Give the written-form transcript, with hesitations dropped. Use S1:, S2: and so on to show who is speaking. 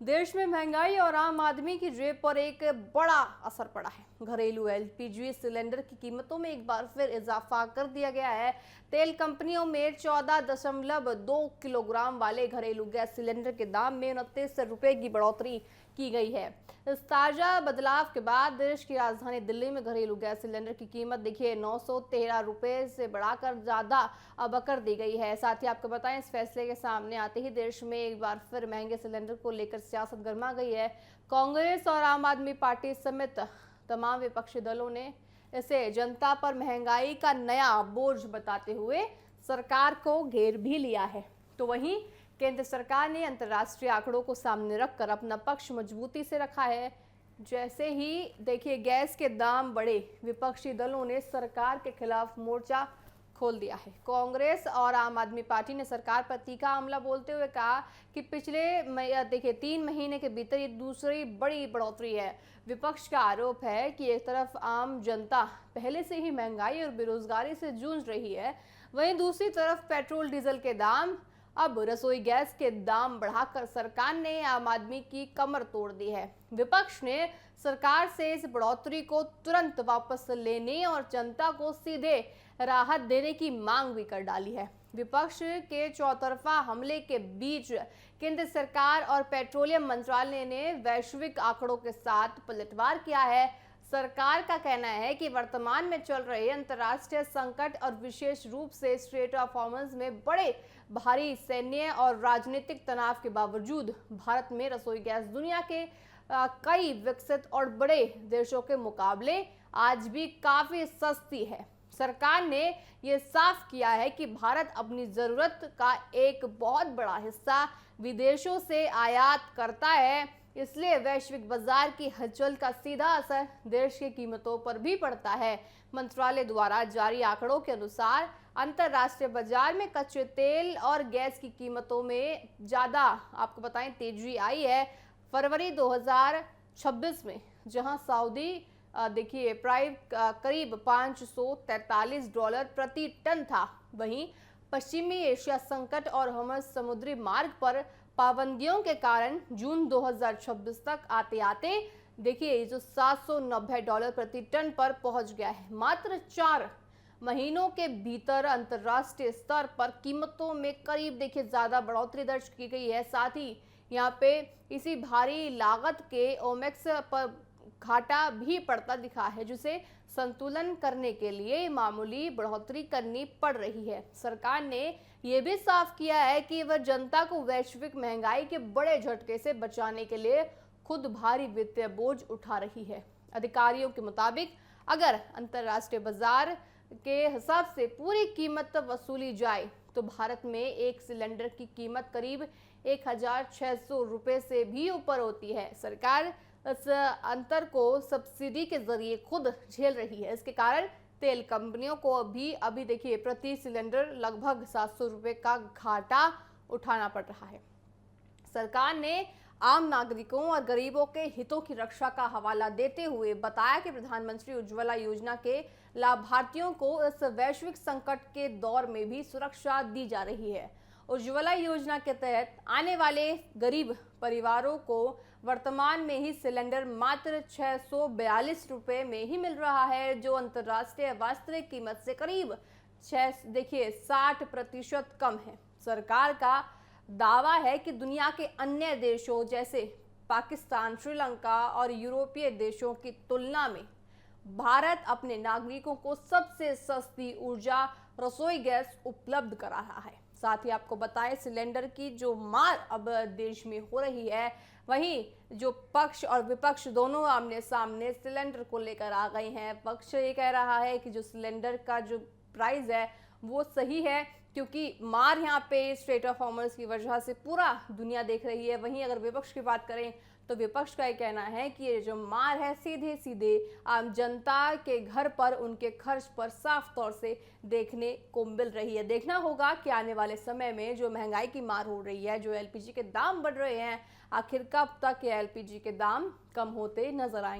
S1: देश में महंगाई और आम आदमी की जेब पर एक बड़ा असर पड़ा है। घरेलू एलपीजी सिलेंडर की कीमतों में एक बार फिर इजाफा कर दिया गया है। तेल कंपनियों में 14.2 किलोग्राम वाले घरेलू गैस सिलेंडर के दाम में 29 रुपए की बढ़ोतरी की गई है। इस ताजा बदलाव के बाद देश की राजधानी दिल्ली में घरेलू गैस सिलेंडर की कीमत देखिए 913 रुपए से बढ़ाकर ज्यादा अब कर दी गई है। साथ ही आपको बताएं, इस फैसले के सामने आते ही देश में एक बार फिर महंगे सिलेंडर को लेकर सियासत गर्मा गई है। कांग्रेस और आम आदमी पार्टी समेत तमाम विपक्षी दलों ने इसे जनता पर महंगाई का नया बोझ बताते हुए सरकार को घेर भी लिया है। तो वहीं केंद्र सरकार ने अंतर्राष्ट्रीय आंकड़ों को सामने रखकर अपना पक्ष मजबूती से रखा है। जैसे ही देखिए गैस के दाम बढ़े, विपक्षी दलों ने सरकार के खिलाफ मोर्चा खोल दिया है। कांग्रेस और आम आदमी पार्टी ने सरकार पर तीखा हमला बोलते हुए कहा कि पिछले देखिए 3 महीने के भीतर ये दूसरी बड़ी बढ़ोतरी है। विपक्ष का आरोप है कि एक तरफ आम जनता पहले से ही महंगाई और बेरोजगारी से जूझ रही है, वहीं दूसरी तरफ पेट्रोल डीजल के दाम, अब रसोई गैस के दाम बढ़ाकर सरकार ने आम आदमी की कमर तोड़ दी है। विपक्ष ने सरकार से इस बढ़ोतरी को तुरंत वापस लेने और जनता को सीधे राहत देने की मांग भी कर डाली है। विपक्ष के चौतरफा हमले के बीच केंद्र सरकार और पेट्रोलियम मंत्रालय ने वैश्विक आंकड़ों के साथ पलटवार किया है। सरकार का कहना है कि वर्तमान में चल रहे अंतर्राष्ट्रीय संकट और विशेष रूप से स्ट्रेट ऑफ हॉर्मुज में बड़े भारी सैन्य और राजनीतिक तनाव के बावजूद भारत में रसोई गैस दुनिया के कई विकसित और बड़े देशों के मुकाबले आज भी काफी सस्ती है। सरकार ने यह साफ किया है कि भारत अपनी जरूरत का एक बहुत बड़ा हिस्सा विदेशों से आयात करता है, इसलिए वैश्विक बाजार की हलचल का सीधा असर देश की कीमतों पर भी पड़ता है। मंत्रालय द्वारा जारी आंकड़ों के अनुसार अंतर्राष्ट्रीय बाजार में कच्चे तेल और गैस की कीमतों में ज्यादा आपको बताएं तेजी आई है। फरवरी 2026 में जहां सऊदी देखिए प्राइस करीब $543 प्रति टन था, वहीं पश्चिमी एशिया संकट और हॉर्मुज समुद्री मार्ग पर पाबंदियों के कारण जून 2026 तक आते आते देखिए जो $790 प्रति टन पर पहुंच गया है। मात्र 4 महीनों के भीतर अंतर्राष्ट्रीय स्तर पर कीमतों में करीब देखिए ज्यादा बढ़ोतरी दर्ज की गई है। साथ ही यहाँ पे इसी भारी लागत के ओमेक्स पर घाटा भी पड़ता दिखा है, जिसे संतुलन करने के लिए मामूली बढ़ोतरी करनी पड़ रही है। सरकार ने यह भी साफ किया है कि वह जनता को वैश्विक महंगाई के बड़े झटके से बचाने के लिए खुद भारी वित्तीय बोझ उठा रही है। अधिकारियों के मुताबिक अगर अंतर्राष्ट्रीय बाजार के हिसाब से पूरी कीमत वसूली जाए तो भारत में एक सिलेंडर की कीमत करीब 1600 रुपए से भी ऊपर होती है। सरकार इस अंतर को सब्सिडी के जरिए खुद झेल रही है। इसके कारण तेल कंपनियों को अभी देखिए प्रति सिलेंडर लगभग 700 रुपए का घाटा उठाना पड़ रहा है। सरकार ने आम नागरिकों और गरीबों के हितों की रक्षा का हवाला देते हुए बताया कि प्रधानमंत्री उज्ज्वला योजना के लाभार्थियों को इस वैश्विक संकट के दौर में भी सुरक्षा दी जा रही है। उज्ज्वला योजना के तहत आने वाले गरीब परिवारों को वर्तमान में ही सिलेंडर मात्र 642 रुपए में ही मिल रहा है, जो अंतर्राष्ट्रीय वास्तविक कीमत से करीब 60% कम है। सरकार का दावा है कि दुनिया के अन्य देशों जैसे पाकिस्तान, श्रीलंका और यूरोपीय देशों की तुलना में भारत अपने नागरिकों को सबसे सस्ती ऊर्जा रसोई गैस उपलब्ध करा रहा है। साथ ही आपको बताएं, सिलेंडर की जो मार अब देश में हो रही है, वहीं जो पक्ष और विपक्ष दोनों आमने सामने सिलेंडर को लेकर आ गए हैं। पक्ष ये कह रहा है कि जो सिलेंडर का जो प्राइस है वो सही है, क्योंकि मार यहाँ पे स्ट्रेट ऑफ हॉर्मुज की वजह से पूरा दुनिया देख रही है। वहीं अगर विपक्ष की बात करें तो विपक्ष का ये कहना है कि ये जो मार है सीधे सीधे आम जनता के घर पर, उनके खर्च पर साफ तौर से देखने को मिल रही है। देखना होगा कि आने वाले समय में जो महंगाई की मार हो रही है, जो एलपीजी के दाम बढ़ रहे हैं, आखिर कब तक ये एलपीजी के दाम कम होते नजर आएंगे।